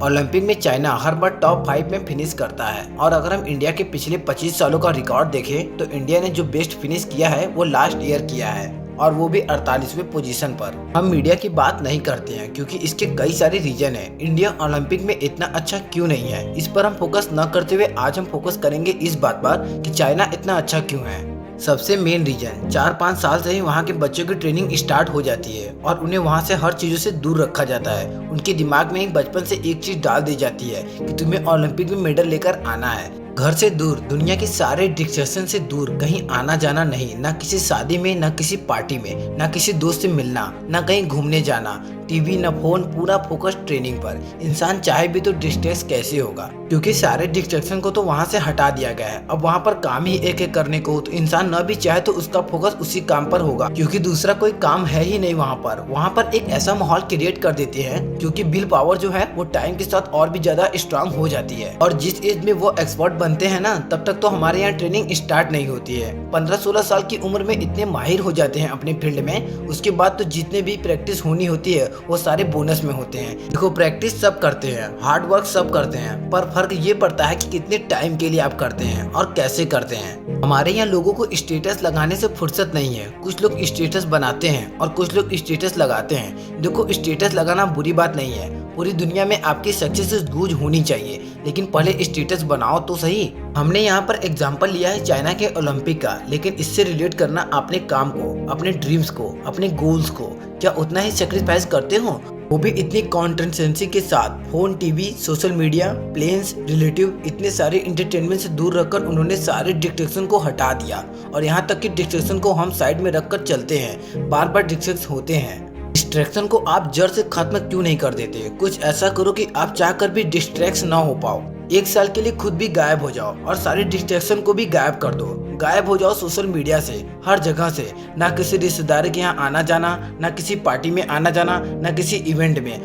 Olympic में China हर बार top 5 में finish करता है और अगर हम इंडिया के पिछले 25 सालों का रिकॉर्ड देखें तो इंडिया ने जो बेस्ट फिनिश किया है वो लास्ट ईयर किया है और वो भी 48वें पोजीशन पर। हम मीडिया की बात नहीं करते हैं क्योंकि इसके कई सारे रीजन हैं। इंडिया ओलंपिक में इतना अच्छा क्यों नहीं है, इस पर हम फोकस न करते हुए आज हम फोकस करेंगे इस बात पर कि चाइना इतना अच्छा क्यों है। सबसे मेन रीजन 4-5 साल से ही वहाँ के बच्चों की ट्रेनिंग स्टार्ट हो जाती है और उन्हें वहाँ से हर चीजों से दूर रखा जाता है। उनके दिमाग में ही बचपन से एक चीज डाल दी जाती है कि तुम्हें ओलंपिक में मेडल लेकर आना है। घर से दूर, दुनिया के सारे डिस्ट्रैक्शन से दूर, कहीं आना जाना नहीं, ना किसी शादी में, ना किसी पार्टी में, ना किसी दोस्त से मिलना, ना कहीं घूमने जाना, टीवी न फोन, पूरा फोकस ट्रेनिंग पर। इंसान चाहे भी तो डिस्ट्रैक्ट कैसे होगा, क्योंकि सारे डिस्ट्रैक्शन को तो वहाँ से हटा दिया गया है। अब वहाँ पर काम ही एक एक करने को, तो इंसान न भी चाहे तो उसका फोकस उसी काम पर होगा क्योंकि दूसरा कोई काम है ही नहीं। वहाँ पर एक ऐसा माहौल क्रिएट कर देते हैं क्योंकि विल पावर जो है वो टाइम के साथ और भी ज्यादा स्ट्रांग हो जाती है। और जिस एज में वो एक्सपर्ट बनते हैं ना, तब तक तो हमारे यहाँ ट्रेनिंग स्टार्ट नहीं होती है। 15-16 साल की उम्र में इतने माहिर हो जाते हैं अपने फील्ड में, उसके बाद तो जितने भी प्रैक्टिस होनी होती है वो सारे बोनस में होते हैं। देखो, प्रैक्टिस सब करते हैं, हार्ड वर्क सब करते हैं, पर फर्क ये पड़ता है कि कितने टाइम के लिए आप करते हैं और कैसे करते हैं। हमारे यहाँ लोगों को स्टेटस लगाने से फुर्सत नहीं है। कुछ लोग स्टेटस बनाते हैं और कुछ लोग स्टेटस लगाते हैं। देखो, स्टेटस लगाना बुरी बात नहीं है, पूरी दुनिया में आपकी सक्सेस गूंज होनी चाहिए, लेकिन पहले स्टेटस बनाओ तो सही। हमने यहाँ पर एग्जांपल लिया है चाइना के ओलंपिक का, लेकिन इससे रिलेट करना अपने काम को, अपने ड्रीम्स को, अपने गोल्स को क्या उतना ही सेक्रीफाइस करते हो, वो भी इतनी कॉन्सिस्टेंसी के साथ। Phone, TV, social media, planes, relative, इतने सारे इंटरटेनमेंट से दूर रखकर उन्होंने सारे डिस्ट्रैक्शन को हटा दिया। और यहाँ तक कि डिस्ट्रैक्शन को हम साइड में रखकर चलते हैं, बार बार डिस्ट्रैक्शन होते हैं। डिस्ट्रैक्शन को आप जड़ से खत्म क्यों नहीं कर देते? कुछ ऐसा करो कि आप चाहकर भी डिस्ट्रैक्ट ना हो पाओ। एक साल के लिए खुद भी गायब हो जाओ और सारे डिस्ट्रैक्शन को भी गायब कर दो। गायब हो जाओ सोशल मीडिया से, हर जगह से। ना किसी रिश्तेदार के यहाँ आना जाना, ना किसी पार्टी में आना जाना, ना किसी इवेंट में।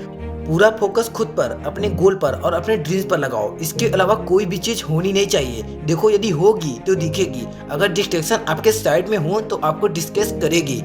पूरा फोकस खुद पर, अपने गोल पर और अपने ड्रीम्स पर लगाओ। इसके अलावा कोई भी चीज होनी नहीं चाहिए। देखो, यदि होगी तो दिखेगी। अगर डिस्ट्रैक्शन आपके साइड में हो तो आपको डिस्कस करेगी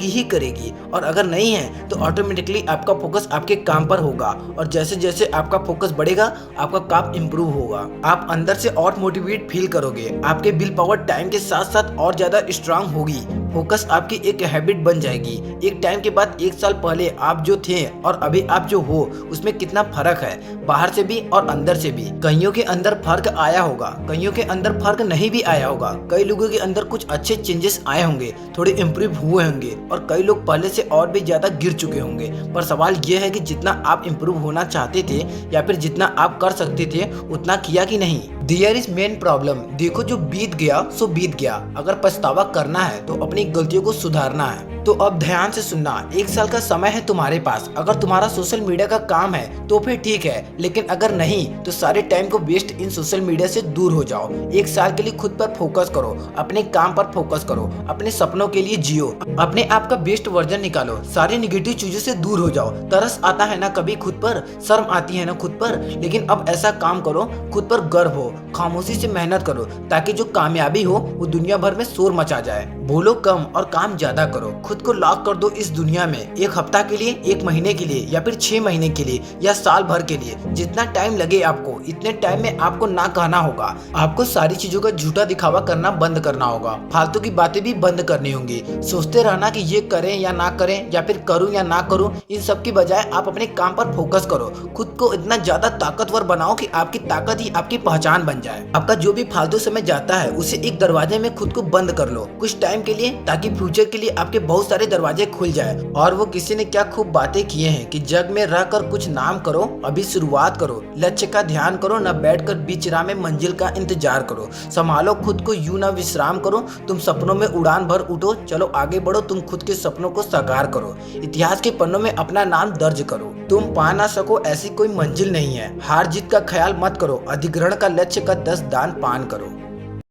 ही करेगी, और अगर नहीं है तो ऑटोमेटिकली आपका फोकस आपके काम पर होगा। और जैसे जैसे आपका फोकस बढ़ेगा आपका काम इम्प्रूव होगा। आप अंदर से और मोटिवेट फील करोगे। आपके विल पावर टाइम के साथ साथ और ज्यादा स्ट्रांग होगी। फोकस आपकी एक हैबिट बन जाएगी। एक टाइम के बाद, 1 साल पहले आप जो थे और अभी आप जो हो, उसमें कितना फर्क है, बाहर से भी और अंदर से भी। कईयों के अंदर फर्क आया होगा, कईयों के अंदर फर्क नहीं भी आया होगा। कई लोगों के अंदर कुछ अच्छे चेंजेस आए होंगे, थोड़े इम्प्रूव हुए होंगे, और कई लोग पहले से और भी ज्यादा गिर चुके होंगे। पर सवाल यह है कि जितना आप इम्प्रूव होना चाहते थे या फिर जितना आप कर सकते थे उतना किया कि नहीं। There is main problem. देखो, जो बीत गया सो बीत गया। अगर पछतावा करना है तो अपनी गलतियों को सुधारना है। तो अब ध्यान से सुनना, 1 साल का समय है तुम्हारे पास। अगर तुम्हारा सोशल मीडिया का काम है तो फिर ठीक है, लेकिन अगर नहीं तो सारे टाइम को वेस्ट इन सोशल मीडिया से दूर हो जाओ। 1 साल के लिए खुद पर फोकस करो, अपने काम पर फोकस करो, अपने सपनों के लिए जियो, अपने आप का बेस्ट वर्जन निकालो। सारी निगेटिव चीजों से दूर हो जाओ। तरस आता है ना कभी खुद पर, शर्म आती है ना खुद पर, लेकिन अब ऐसा काम करो खुद पर गर्व हो, खामोशी से मेहनत करो, ताकि जो कामयाबी हो वो दुनिया भर में शोर मचा जाए। बोलो कम और काम ज्यादा करो। खुद को लॉक कर दो इस दुनिया में, 1 हफ्ता के लिए, 1 महीने के लिए, या फिर 6 महीने के लिए, या साल भर के लिए। जितना टाइम लगे आपको, इतने टाइम में आपको ना कहना होगा। आपको सारी चीजों का झूठा दिखावा करना बंद करना होगा। फालतू की बातें भी बंद करनी होंगी। सोचते रहना कि ये करें या ना करें, या फिर करूं या ना करूं, इन सब की बजाय आप अपने काम पर फोकस करो। खुद को इतना ज्यादा ताकतवर बनाओ कि आपकी ताकत ही आपकी पहचान बन जाए। आपका जो भी फालतू समय जाता है उसे एक दरवाजे में खुद को बंद कर लो कुछ टाइम के लिए, ताकि फ्यूचर के लिए आपके बहुत सारे दरवाजे खुल जाए। और वो किसी ने क्या खूब बातें किए हैं कि जग में रहकर कुछ नाम करो, अभी शुरुआत करो, लक्ष्य का ध्यान करो, न बैठकर बीच राह में मंजिल का इंतजार करो। संभालो खुद को, यूं ना विश्राम करो। तुम सपनों में उड़ान भर उठो, चलो आगे बढ़ो, तुम खुद के सपनों को साकार करो। इतिहास के पन्नों में अपना नाम दर्ज करो। तुम पा ना सको ऐसी कोई मंजिल नहीं है। हार जीत का ख्याल मत करो, अधिग्रहण का लक्ष्य का 10 दान पान करो।